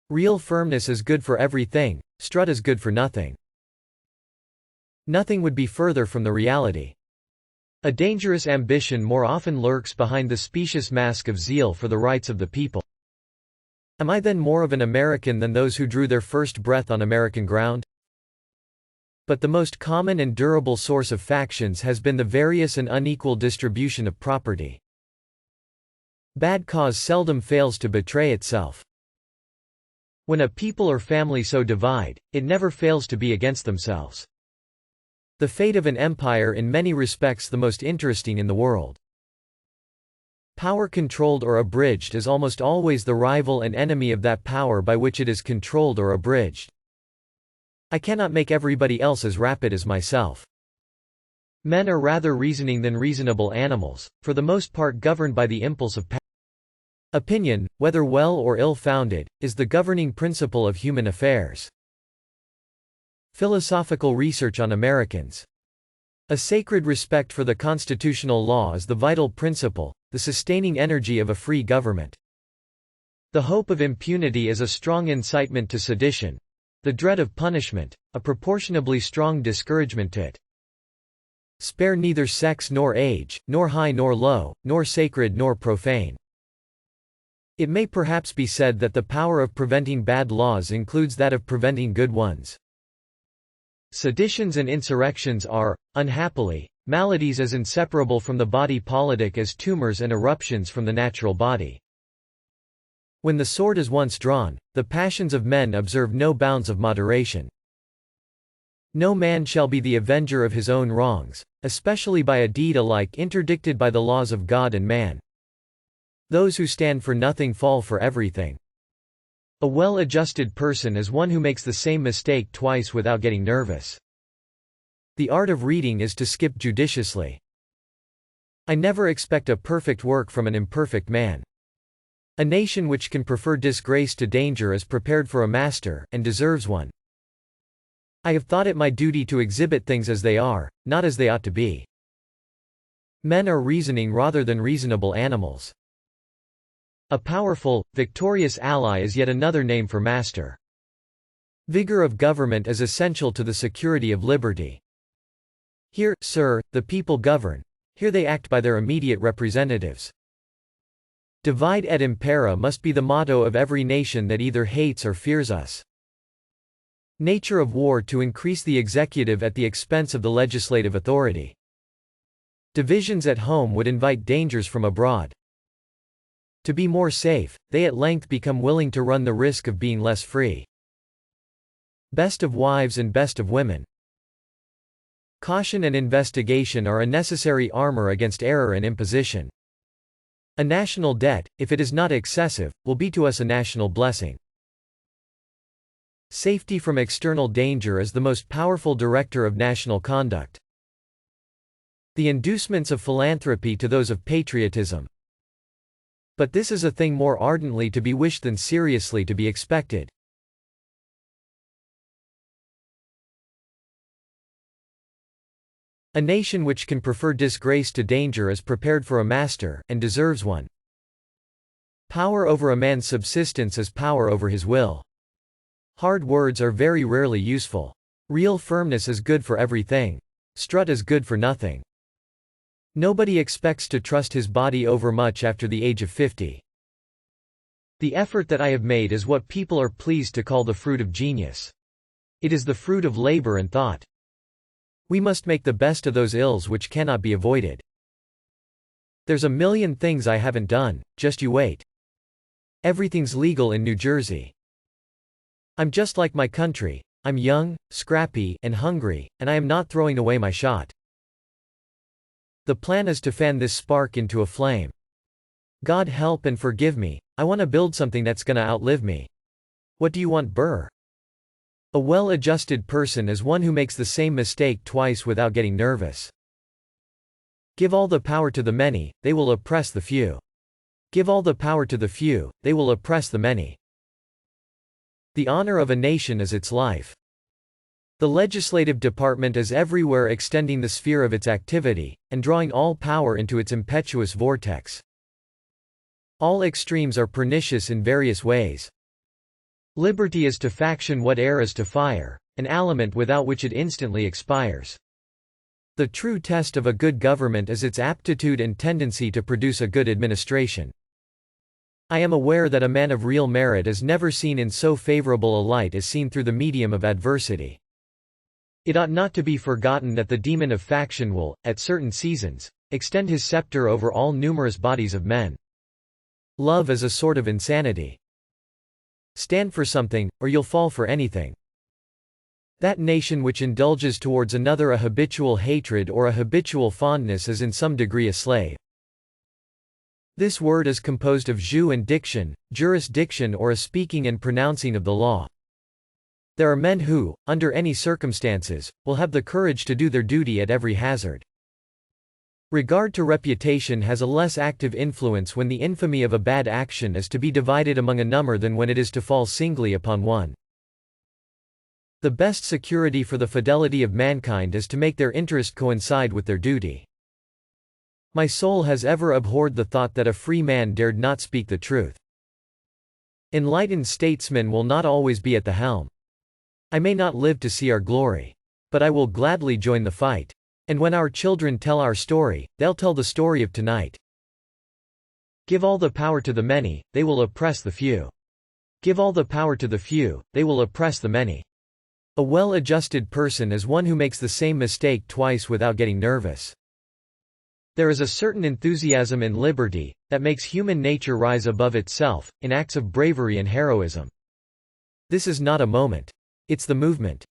Real firmness is good for everything, strut is good for nothing. Nothing would be further from the reality. A dangerous ambition more often lurks behind the specious mask of zeal for the rights of the people. Am I then more of an American than those who drew their first breath on American ground? But the most common and durable source of factions has been the various and unequal distribution of property. Bad cause seldom fails to betray itself. When a people or family so divide, it never fails to be against themselves. The fate of an empire in many respects the most interesting in the world. Power controlled or abridged is almost always the rival and enemy of that power by which it is controlled or abridged. I cannot make everybody else as rapid as myself. Men are rather reasoning than reasonable animals, for the most part governed by the impulse of passion. Opinion, whether well or ill-founded, is the governing principle of human affairs. Philosophical research on Americans. A sacred respect for the constitutional law is the vital principle, the sustaining energy of a free government. The hope of impunity is a strong incitement to sedition. The dread of punishment, a proportionably strong discouragement to it. Spare neither sex nor age, nor high nor low, nor sacred nor profane. It may perhaps be said that the power of preventing bad laws includes that of preventing good ones. Seditions and insurrections are, unhappily, maladies as inseparable from the body politic as tumors and eruptions from the natural body. When the sword is once drawn, the passions of men observe no bounds of moderation. No man shall be the avenger of his own wrongs, especially by a deed alike interdicted by the laws of God and man. Those who stand for nothing fall for everything. A well-adjusted person is one who makes the same mistake twice without getting nervous. The art of reading is to skip judiciously. I never expect a perfect work from an imperfect man. A nation which can prefer disgrace to danger is prepared for a master, and deserves one. I have thought it my duty to exhibit things as they are, not as they ought to be. Men are reasoning rather than reasonable animals. A powerful, victorious ally is yet another name for master. Vigor of government is essential to the security of liberty. Here, sir, the people govern. Here they act by their immediate representatives. Divide et impera must be the motto of every nation that either hates or fears us. Nature of war to increase the executive at the expense of the legislative authority. Divisions at home would invite dangers from abroad. To be more safe, they at length become willing to run the risk of being less free. Best of wives and best of women. Caution and investigation are a necessary armor against error and imposition. A national debt, if it is not excessive, will be to us a national blessing. Safety from external danger is the most powerful director of national conduct. The inducements of philanthropy to those of patriotism. But this is a thing more ardently to be wished than seriously to be expected. A nation which can prefer disgrace to danger is prepared for a master, and deserves one. Power over a man's subsistence is power over his will. Hard words are very rarely useful. Real firmness is good for everything. Strut is good for nothing. Nobody expects to trust his body overmuch after the age of 50. The effort that I have made is what people are pleased to call the fruit of genius. It is the fruit of labor and thought. We must make the best of those ills which cannot be avoided. There's a million things I haven't done, just you wait. Everything's legal in New Jersey. I'm just like my country. I'm young, scrappy, and hungry, and I am not throwing away my shot. The plan is to fan this spark into a flame. God help and forgive me, I want to build something that's gonna outlive me. What do you want, Burr? A well-adjusted person is one who makes the same mistake twice without getting nervous. Give all the power to the many, they will oppress the few. Give all the power to the few, they will oppress the many. The honor of a nation is its life. The legislative department is everywhere extending the sphere of its activity, and drawing all power into its impetuous vortex. All extremes are pernicious in various ways. Liberty is to faction what air is to fire, an aliment without which it instantly expires. The true test of a good government is its aptitude and tendency to produce a good administration. I am aware that a man of real merit is never seen in so favorable a light as seen through the medium of adversity. It ought not to be forgotten that the demon of faction will, at certain seasons, extend his scepter over all numerous bodies of men. Love is a sort of insanity. Stand for something, or you'll fall for anything. That nation which indulges towards another a habitual hatred or a habitual fondness is in some degree a slave. This word is composed of jus and diction, jurisdiction or a speaking and pronouncing of the law. There are men who, under any circumstances, will have the courage to do their duty at every hazard. Regard to reputation has a less active influence when the infamy of a bad action is to be divided among a number than when it is to fall singly upon one. The best security for the fidelity of mankind is to make their interest coincide with their duty. My soul has ever abhorred the thought that a free man dared not speak the truth. Enlightened statesmen will not always be at the helm. I may not live to see our glory. But I will gladly join the fight. And when our children tell our story, they'll tell the story of tonight. Give all the power to the many, they will oppress the few. Give all the power to the few, they will oppress the many. A well-adjusted person is one who makes the same mistake twice without getting nervous. There is a certain enthusiasm in liberty, that makes human nature rise above itself, in acts of bravery and heroism. This is not a moment. It's the movement.